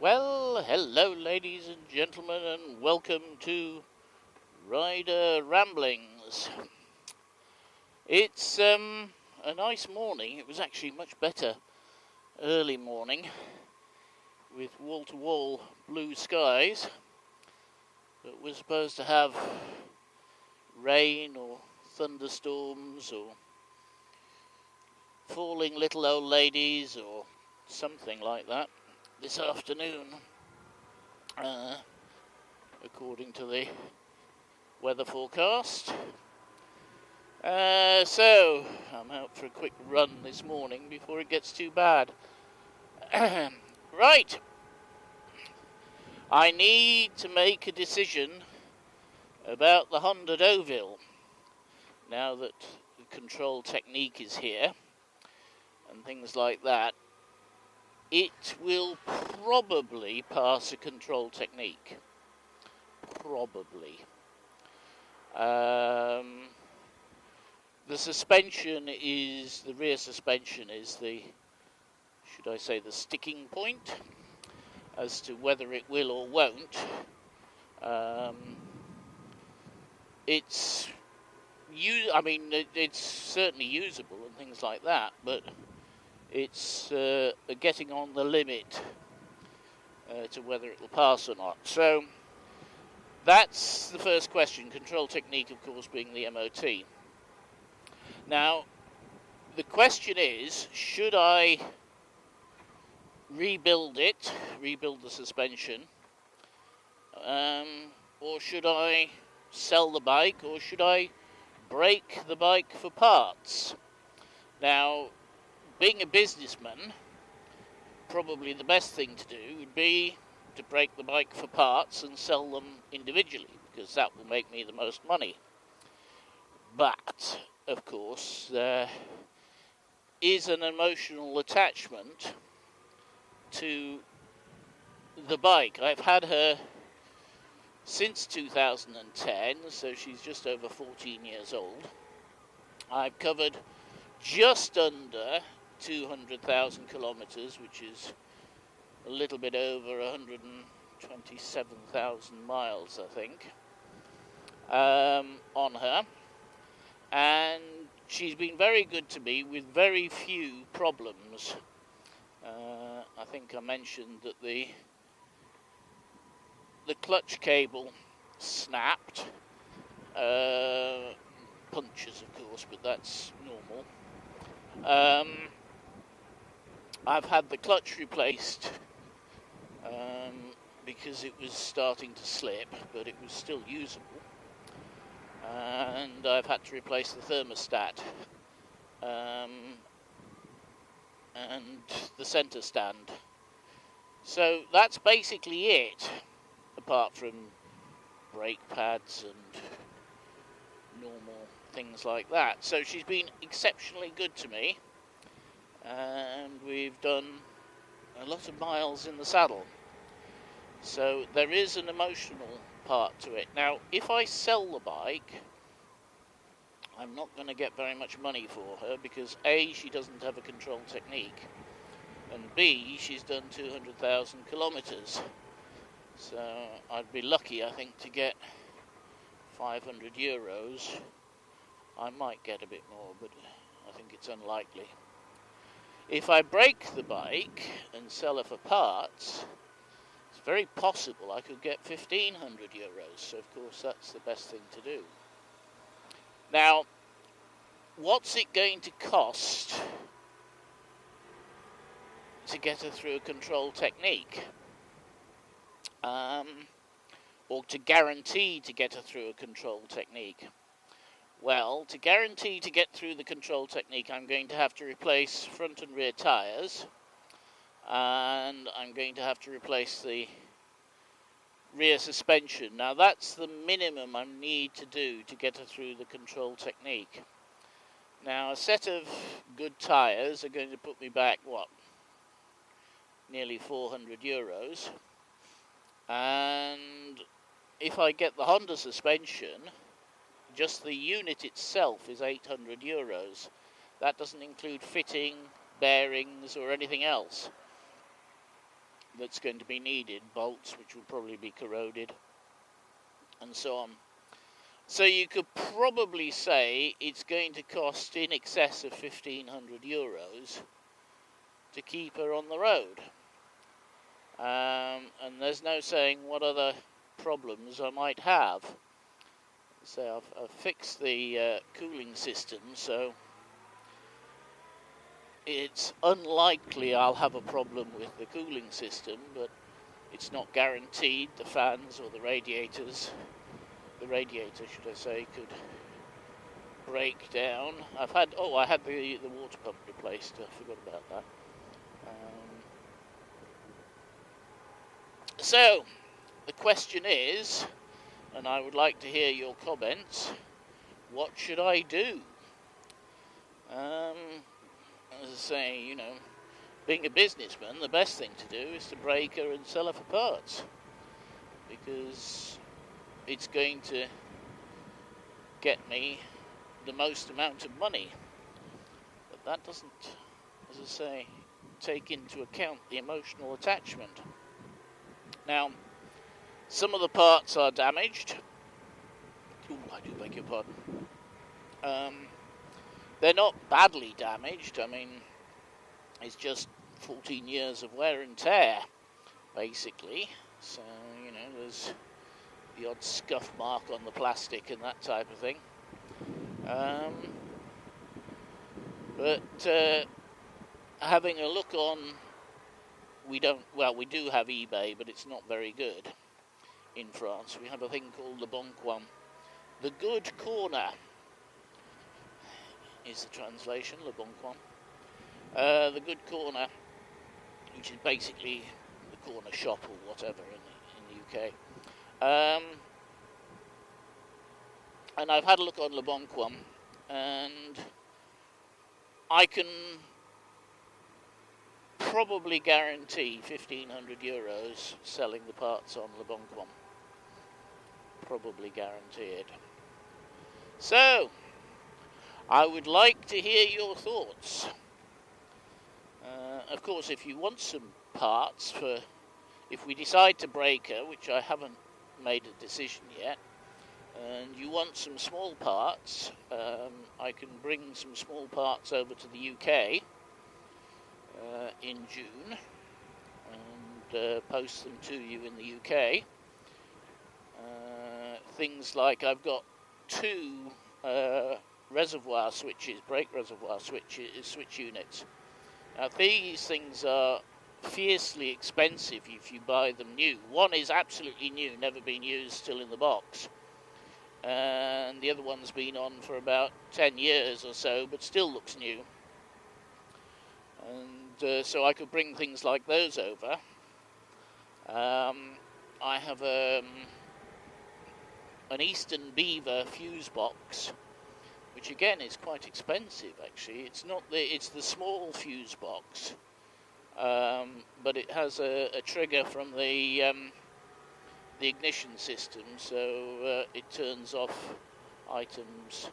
Well, hello ladies and gentlemen, and welcome to Rider Ramblings. It's a nice morning. It was actually much better early morning with wall-to-wall blue skies, but we're supposed to have rain or thunderstorms or falling little old ladies or something like that this afternoon, according to the weather forecast. So I'm out for a quick run this morning before it gets too bad. Right, I need to make a decision about the Honda Deauville now that the control technique is here and things like that. It will probably pass a control technique. Probably. The suspension is, the rear suspension is the, should I say, the sticking point as to whether it will or won't. It's certainly usable and things like that, but it's getting on the limit to whether it will pass or not. So that's the first question. Control technique, of course, being the MOT. Now, the question is, should I rebuild the suspension, or should I sell the bike, or should I break the bike for parts? Now, being a businessman, probably the best thing to do would be to break the bike for parts and sell them individually, because that will make me the most money. But, of course, there is an emotional attachment to the bike. I've had her since 2010, so she's just over 14 years old. I've covered just under 200,000 kilometers, which is a little bit over 127,000 miles, I think, on her. And she's been very good to me with very few problems. I think I mentioned that the clutch cable snapped. Punctures, of course, but that's normal. I've had the clutch replaced because it was starting to slip, but it was still usable. And I've had to replace the thermostat and the center stand. So that's basically it, apart from brake pads and normal things like that. So she's been exceptionally good to me, and we've done a lot of miles in the saddle. So there is an emotional part to it. Now, if I sell the bike, I'm not going to get very much money for her because A, she doesn't have a control technique, and B, she's done 200,000 kilometers. So I'd be lucky, I think, to get 500 euros. I might get a bit more, but I think it's unlikely. If I break the bike and sell her for parts, it's very possible I could get 1,500 euros. So, of course, that's the best thing to do. Now, what's it going to cost to get her through a control technique? Or to guarantee to get her through a control technique? Well, to guarantee to get through the control technique, I'm going to have to replace front and rear tyres, and I'm going to have to replace the rear suspension. Now, that's the minimum I need to do to get her through the control technique. Now, a set of good tyres are going to put me back, nearly 400 euros. And if I get the Honda suspension, just the unit itself is 800 euros. That doesn't include fitting, bearings, or anything else. that's going to be needed, bolts which will probably be corroded, and so on. So you could probably say it's going to cost in excess of €1,500 to keep her on the road. And there's no saying what other problems I might have. So I've fixed the cooling system, so it's unlikely I'll have a problem with the cooling system, but it's not guaranteed. The fans or the radiators, the radiator should I say, could break down. I had the water pump replaced, I forgot about that. So the question is, and I would like to hear your comments, what should I do? As I say, you know, being a businessman, the best thing to do is to break her and sell her for parts, because it's going to get me the most amount of money. But that doesn't, as I say, take into account the emotional attachment. Now, some of the parts are damaged. Ooh, I do beg your pardon. They're not badly damaged. I mean, it's just 14 years of wear and tear, basically. So, you know, there's the odd scuff mark on the plastic and that type of thing. But having a look on, we do have eBay, but it's not very good in France. We have a thing called 𝗪𝗵𝗲𝗿. The good corner is the translation, 𝗪𝗵𝗲𝗿. The good corner, which is basically the corner shop or whatever in the UK. And I've had a look on 𝗪𝗵𝗲𝗿, and I can probably guarantee €1,500 selling the parts on 𝗪𝗵𝗲𝗿. Probably guaranteed. So, I would like to hear your thoughts. Of course, if you want some parts for, if we decide to break her, which I haven't made a decision yet, and you want some small parts, I can bring some small parts over to the UK in June and post them to you in the UK. Things like I've got two reservoir switches, brake reservoir switch units. Now these things are fiercely expensive if you buy them new. One is absolutely new, never been used, still in the box. And the other one's been on for about 10 years or so, but still looks new. And so I could bring things like those over. I have an 𝗕𝗏𝗏𝗏 fuse box, which again is quite expensive actually. It's the small fuse box, but it has a trigger from the ignition system, so it turns off items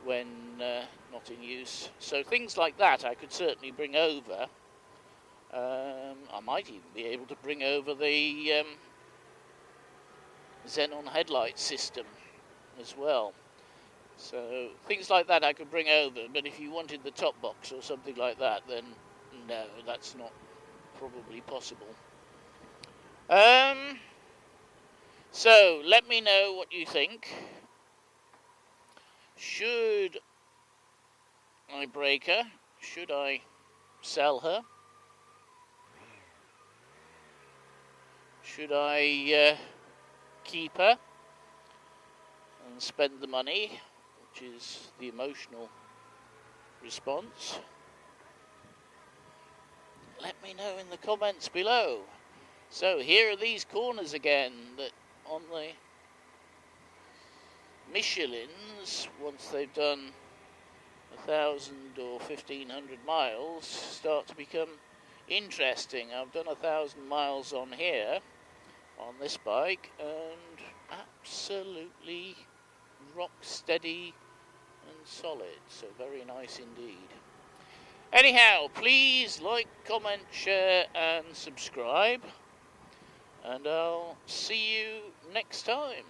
when not in use. So things like that I could certainly bring over. I might even be able to bring over the Xenon headlight system as well. So things like that I could bring over, but if you wanted the top box or something like that, then no, that's not probably possible. So let me know what you think. Should I break her? Should I sell her? Should I keep her and spend the money, which is the emotional response? Let me know in the comments below. So here are these corners again that on the Michelins, once they've done 1,000 or 1,500 miles, start to become interesting. I've done 1,000 miles on here, on this bike, and absolutely rock steady and solid, so very nice indeed. Anyhow, please like, comment, share and subscribe, and I'll see you next time.